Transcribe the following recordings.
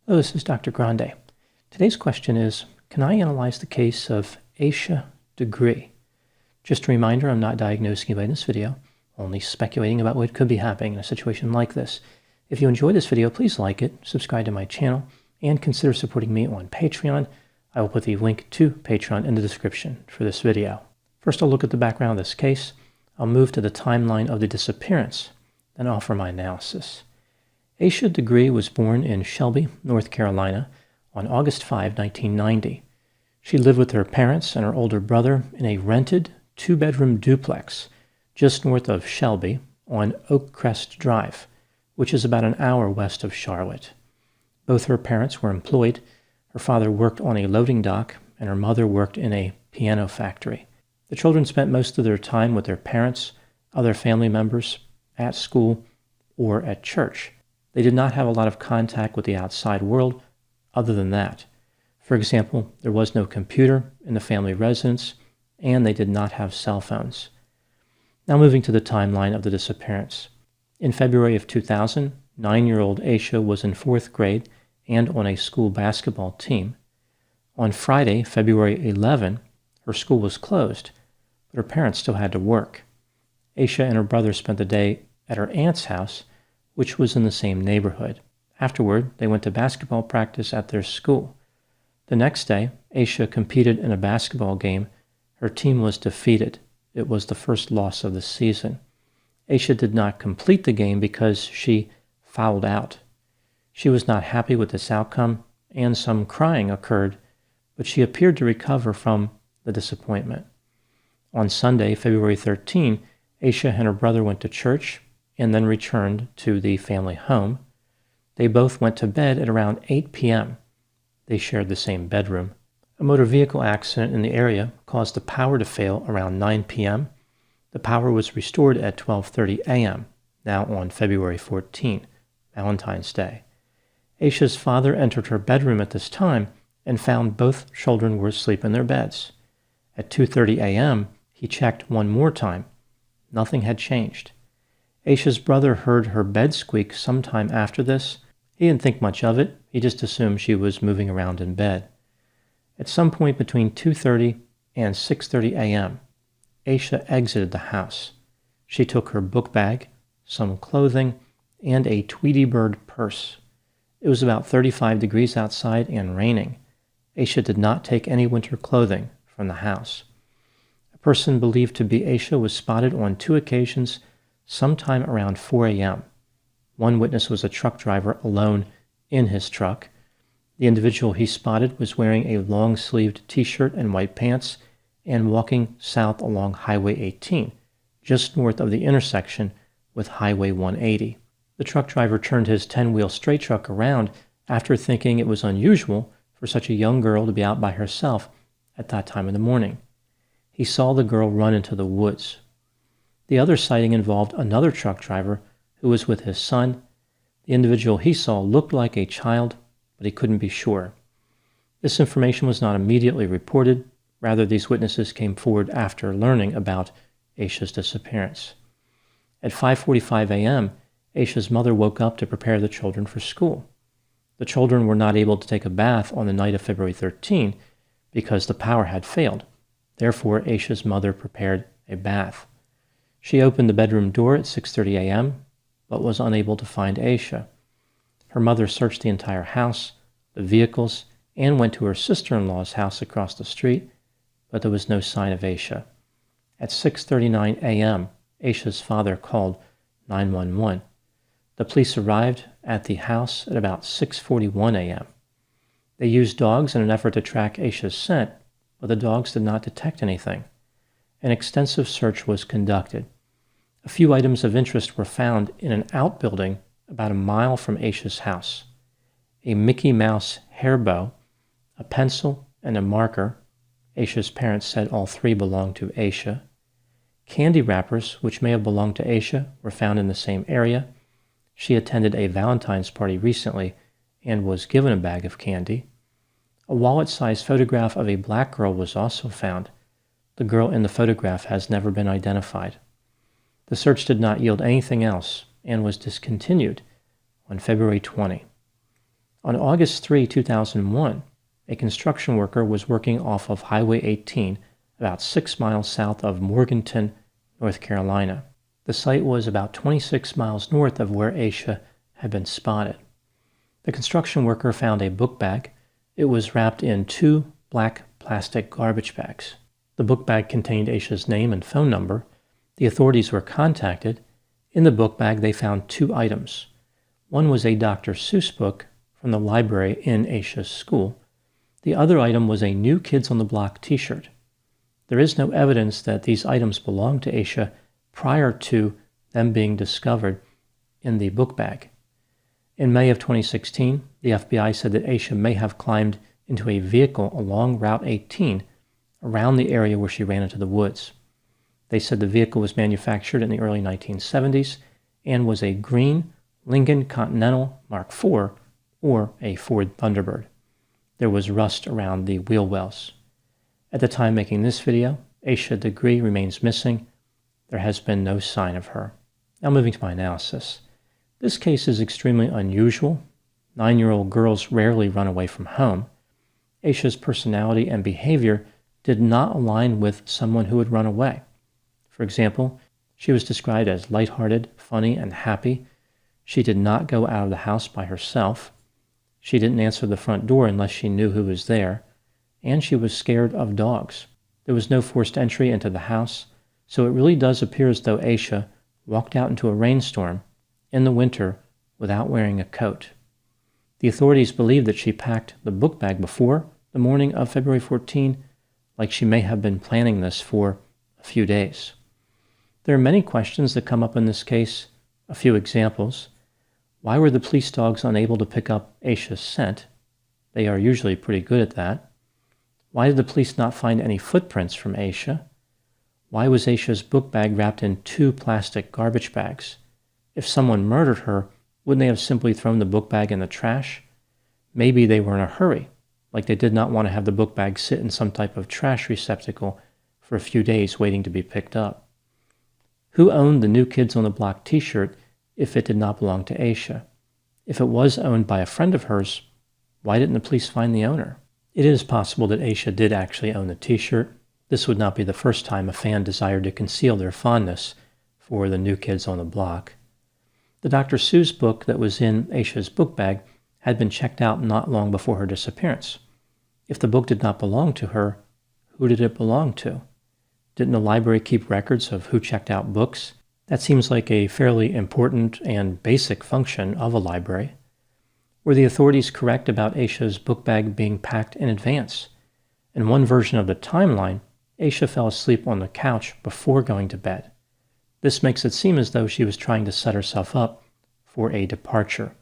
Hello, this is Dr. Grande. Today's question is, can I analyze the case of Asha Degree? Just a reminder, I'm not diagnosing anybody in this video, only speculating about what could be happening in a situation like this. If you enjoyed this video, please like it, subscribe to my channel, and consider supporting me on Patreon. I will put the link to Patreon in the description for this video. First, I'll look at the background of this case. I'll move to the timeline of the disappearance, then offer my analysis. Asha Degree was born in Shelby, North Carolina on August 5, 1990. She lived with her parents and her older brother in a rented two-bedroom duplex just north of Shelby on Oak Crest Drive, which is about an hour west of Charlotte. Both her parents were employed. Her father worked on a loading dock and her mother worked in a piano factory. The children spent most of their time with their parents, other family members, at school, or at church. They did not have a lot of contact with the outside world other than that. For example, there was no computer in the family residence, and they did not have cell phones. Now moving to the timeline of the disappearance. In February of 2000, 9-year-old Asha was in 4th grade and on a school basketball team. On Friday, February 11, her school was closed, but her parents still had to work. Asha and her brother spent the day at her aunt's house, which was in the same neighborhood. Afterward, they went to basketball practice at their school. The next day, Asha competed in a basketball game. Her team was defeated. It was the first loss of the season. Asha did not complete the game because she fouled out. She was not happy with this outcome, and some crying occurred, but she appeared to recover from the disappointment. On Sunday, February 13, Asha and her brother went to church and then returned to the family home. They both went to bed at around 8 p.m. They shared the same bedroom. A motor vehicle accident in the area caused the power to fail around 9 p.m. The power was restored at 12:30 a.m., now on February 14, Valentine's Day. Asha's father entered her bedroom at this time and found both children were asleep in their beds. At 2:30 a.m., he checked one more time. Nothing had changed. Asha's brother heard her bed squeak sometime after this. He didn't think much of it. He just assumed she was moving around in bed. At some point between 2:30 and 6:30 a.m., Asha exited the house. She took her book bag, some clothing, and a Tweety Bird purse. It was about 35 degrees outside and raining. Asha did not take any winter clothing from the house. A person believed to be Asha was spotted on 2 occasions sometime around 4 a.m. One witness was a truck driver alone in his truck. The individual he spotted was wearing a long-sleeved t-shirt and white pants and walking south along Highway 18, just north of the intersection with Highway 180. The truck driver turned his 10-wheel straight truck around after thinking it was unusual for such a young girl to be out by herself at that time of the morning. He saw the girl run into the woods. The other sighting involved another truck driver who was with his son. The individual he saw looked like a child, but he couldn't be sure. This information was not immediately reported. Rather, these witnesses came forward after learning about Asha's disappearance. At 5:45 a.m., Asha's mother woke up to prepare the children for school. The children were not able to take a bath on the night of February 13 because the power had failed. Therefore, Asha's mother prepared a bath. She opened the bedroom door at 6:30 a.m., but was unable to find Asha. Her mother searched the entire house, the vehicles, and went to her sister-in-law's house across the street, but there was no sign of Asha. At 6:39 a.m., Asha's father called 911. The police arrived at the house at about 6:41 a.m. They used dogs in an effort to track Asha's scent, but the dogs did not detect anything. An extensive search was conducted. A few items of interest were found in an outbuilding about a mile from Asha's house. A Mickey Mouse hair bow, a pencil, and a marker. Asha's parents said all 3 belonged to Asha. Candy wrappers, which may have belonged to Asha, were found in the same area. She attended a Valentine's party recently and was given a bag of candy. A wallet-sized photograph of a black girl was also found. The girl in the photograph has never been identified. The search did not yield anything else and was discontinued on February 20. On August 3, 2001, a construction worker was working off of Highway 18 about 6 miles south of Morganton, North Carolina. The site was about 26 miles north of where Asha had been spotted. The construction worker found a book bag. It was wrapped in 2 black plastic garbage bags. The book bag contained Asha's name and phone number. The authorities were contacted. In the book bag, they found 2 items. One was a Dr. Seuss book from the library in Asha's school. The other item was a New Kids on the Block t-shirt. There is no evidence that these items belonged to Asha prior to them being discovered in the book bag. In May of 2016, the FBI said that Asha may have climbed into a vehicle along Route 18 around the area where she ran into the woods. They said the vehicle was manufactured in the early 1970s and was a green Lincoln Continental Mark IV or a Ford Thunderbird. There was rust around the wheel wells. At the time making this video, Asha Degree remains missing. There has been no sign of her. Now moving to my analysis. This case is extremely unusual. 9-year-old girls rarely run away from home. Asha's personality and behavior did not align with someone who would run away. For example, she was described as lighthearted, funny, and happy. She did not go out of the house by herself. She didn't answer the front door unless she knew who was there. And she was scared of dogs. There was no forced entry into the house, so it really does appear as though Asha walked out into a rainstorm in the winter without wearing a coat. The authorities believe that she packed the book bag before the morning of February 14, like she may have been planning this for a few days. There are many questions that come up in this case. A few examples. Why were the police dogs unable to pick up Asha's scent? They are usually pretty good at that. Why did the police not find any footprints from Asha? Why was Asha's book bag wrapped in 2 plastic garbage bags? If someone murdered her, wouldn't they have simply thrown the book bag in the trash? Maybe they were in a hurry, like they did not want to have the book bag sit in some type of trash receptacle for a few days waiting to be picked up. Who owned the New Kids on the Block t-shirt if it did not belong to Asha? If it was owned by a friend of hers, why didn't the police find the owner? It is possible that Asha did actually own the t-shirt. This would not be the first time a fan desired to conceal their fondness for the New Kids on the Block. The Dr. Seuss book that was in Asha's book bag had been checked out not long before her disappearance. If the book did not belong to her, who did it belong to? Didn't the library keep records of who checked out books? That seems like a fairly important and basic function of a library. Were the authorities correct about Asha's book bag being packed in advance? In one version of the timeline, Asha fell asleep on the couch before going to bed. This makes it seem as though she was trying to set herself up for a departure,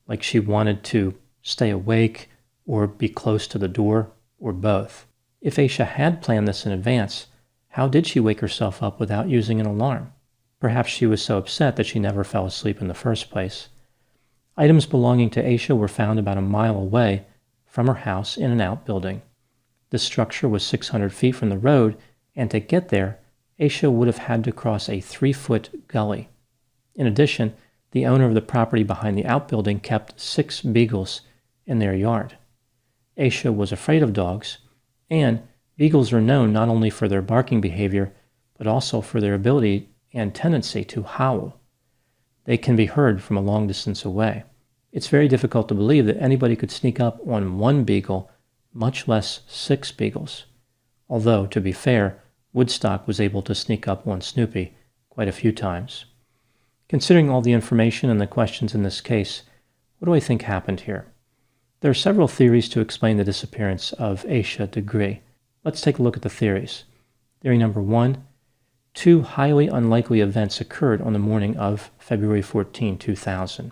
like she wanted to stay awake or be close to the door, or both. If Asha had planned this in advance, how did she wake herself up without using an alarm? Perhaps she was so upset that she never fell asleep in the first place. Items belonging to Asha were found about a mile away from her house in an outbuilding. This structure was 600 feet from the road, and to get there, Asha would have had to cross a 3-foot gully. In addition, the owner of the property behind the outbuilding kept 6 beagles in their yard. Asha was afraid of dogs, and beagles are known not only for their barking behavior, but also for their ability and tendency to howl. They can be heard from a long distance away. It's very difficult to believe that anybody could sneak up on 1 beagle, much less 6 beagles. Although, to be fair, Woodstock was able to sneak up on Snoopy quite a few times. Considering all the information and the questions in this case, what do I think happened here? There are several theories to explain the disappearance of Asha Degree. Let's take a look at the theories. Theory number 1, 2 highly unlikely events occurred on the morning of February 14, 2000.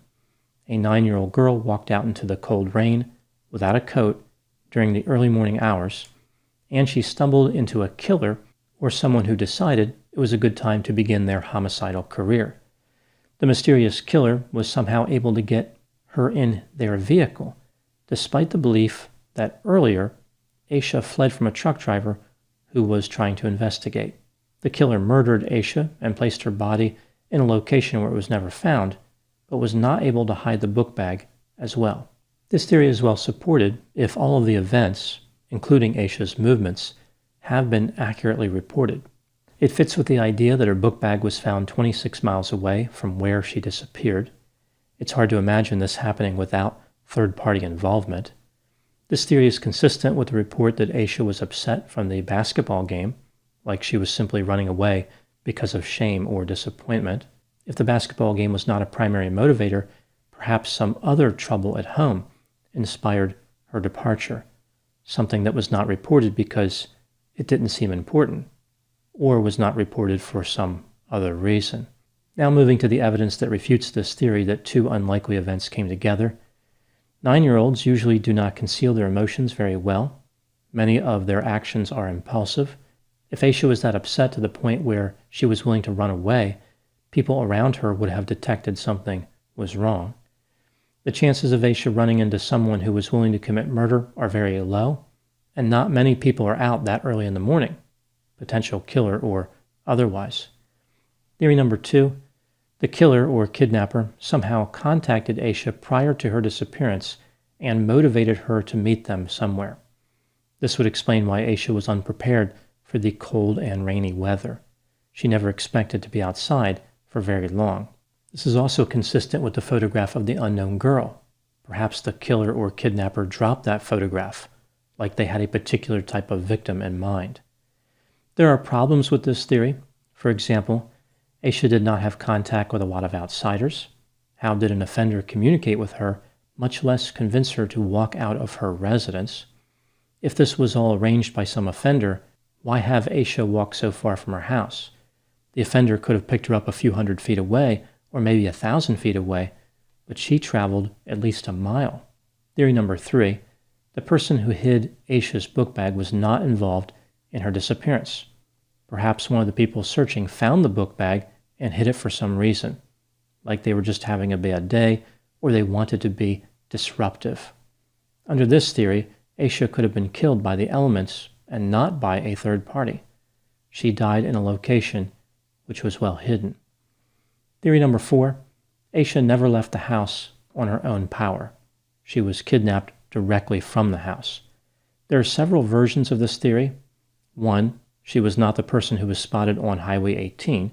A 9-year-old girl walked out into the cold rain without a coat during the early morning hours, and she stumbled into a killer or someone who decided it was a good time to begin their homicidal career. The mysterious killer was somehow able to get her in their vehicle, despite the belief that earlier Asha fled from a truck driver who was trying to investigate. The killer murdered Asha and placed her body in a location where it was never found, but was not able to hide the book bag as well. This theory is well supported if all of the events, including Asha's movements, have been accurately reported. It fits with the idea that her book bag was found 26 miles away from where she disappeared. It's hard to imagine this happening without third-party involvement. This theory is consistent with the report that Asha was upset from the basketball game, like she was simply running away because of shame or disappointment. If the basketball game was not a primary motivator, perhaps some other trouble at home inspired her departure, something that was not reported because it didn't seem important, or was not reported for some other reason. Now moving to the evidence that refutes this theory that two unlikely events came together. 9-year-olds usually do not conceal their emotions very well. Many of their actions are impulsive. If Asha was that upset to the point where she was willing to run away, people around her would have detected something was wrong. The chances of Asha running into someone who was willing to commit murder are very low, and not many people are out that early in the morning, potential killer or otherwise. Theory number 2, the killer or kidnapper somehow contacted Asha prior to her disappearance and motivated her to meet them somewhere. This would explain why Asha was unprepared for the cold and rainy weather. She never expected to be outside for very long. This is also consistent with the photograph of the unknown girl. Perhaps the killer or kidnapper dropped that photograph, like they had a particular type of victim in mind. There are problems with this theory. For example, Asha did not have contact with a lot of outsiders. How did an offender communicate with her, much less convince her to walk out of her residence? If this was all arranged by some offender, why have Asha walk so far from her house? The offender could have picked her up a few hundred feet away, or maybe 1,000 feet away, but she traveled at least a mile. Theory number 3, the person who hid Asha's book bag was not involved in her disappearance. Perhaps one of the people searching found the book bag and hid it for some reason, like they were just having a bad day or they wanted to be disruptive. Under this theory, Asha could have been killed by the elements and not by a third party. She died in a location which was well hidden. Theory number 4, Asha never left the house on her own power. She was kidnapped directly from the house. There are several versions of this theory. 1, she was not the person who was spotted on Highway 18.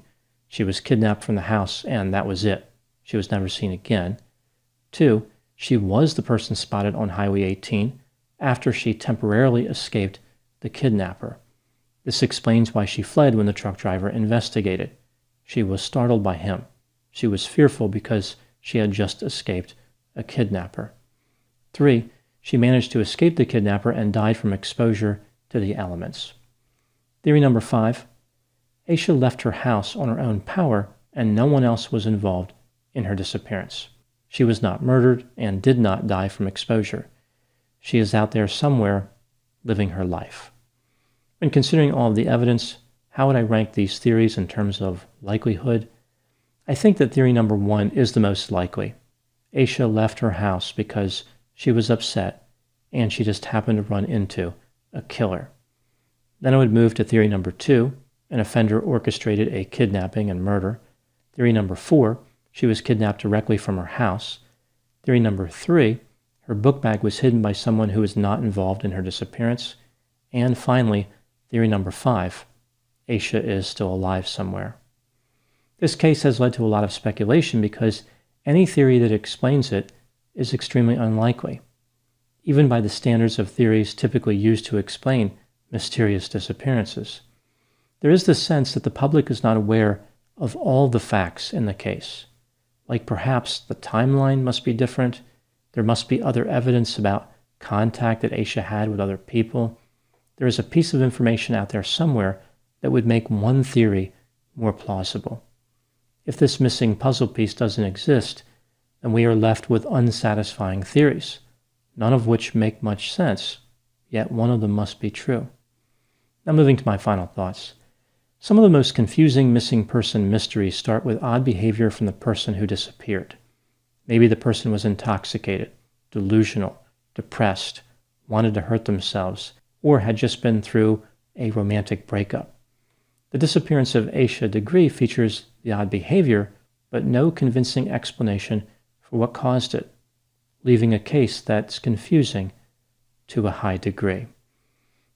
She was kidnapped from the house and that was it. She was never seen again. 2, she was the person spotted on Highway 18 after she temporarily escaped the kidnapper. This explains why she fled when the truck driver investigated. She was startled by him. She was fearful because she had just escaped a kidnapper. 3, she managed to escape the kidnapper and died from exposure to the elements. Theory number 5, Asha left her house on her own power and no one else was involved in her disappearance. She was not murdered and did not die from exposure. She is out there somewhere living her life. When considering all of the evidence, how would I rank these theories in terms of likelihood? I think that theory number 1 is the most likely. Asha left her house because she was upset and she just happened to run into a killer. Then I would move to theory number 2, an offender orchestrated a kidnapping and murder. Theory number 4, she was kidnapped directly from her house. Theory number 3, her book bag was hidden by someone who was not involved in her disappearance. And finally, theory number 5, Asha is still alive somewhere. This case has led to a lot of speculation because any theory that explains it is extremely unlikely, even by the standards of theories typically used to explain mysterious disappearances. There is the sense that the public is not aware of all the facts in the case. Like perhaps the timeline must be different, there must be other evidence about contact that Asha had with other people. There is a piece of information out there somewhere that would make one theory more plausible. If this missing puzzle piece doesn't exist, then we are left with unsatisfying theories, none of which make much sense, yet one of them must be true. Now moving to my final thoughts. Some of the most confusing missing person mysteries start with odd behavior from the person who disappeared. Maybe the person was intoxicated, delusional, depressed, wanted to hurt themselves, or had just been through a romantic breakup. The disappearance of Asha Degree features the odd behavior, but no convincing explanation for what caused it. leaving a case that's confusing to a high degree.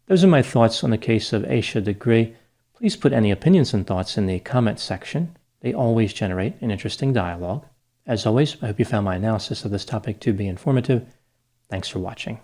Those are my thoughts on the case of Asha Degree. Please put any opinions and thoughts in the comment section. They always generate an interesting dialogue. As always, I hope you found my analysis of this topic to be informative. Thanks for watching.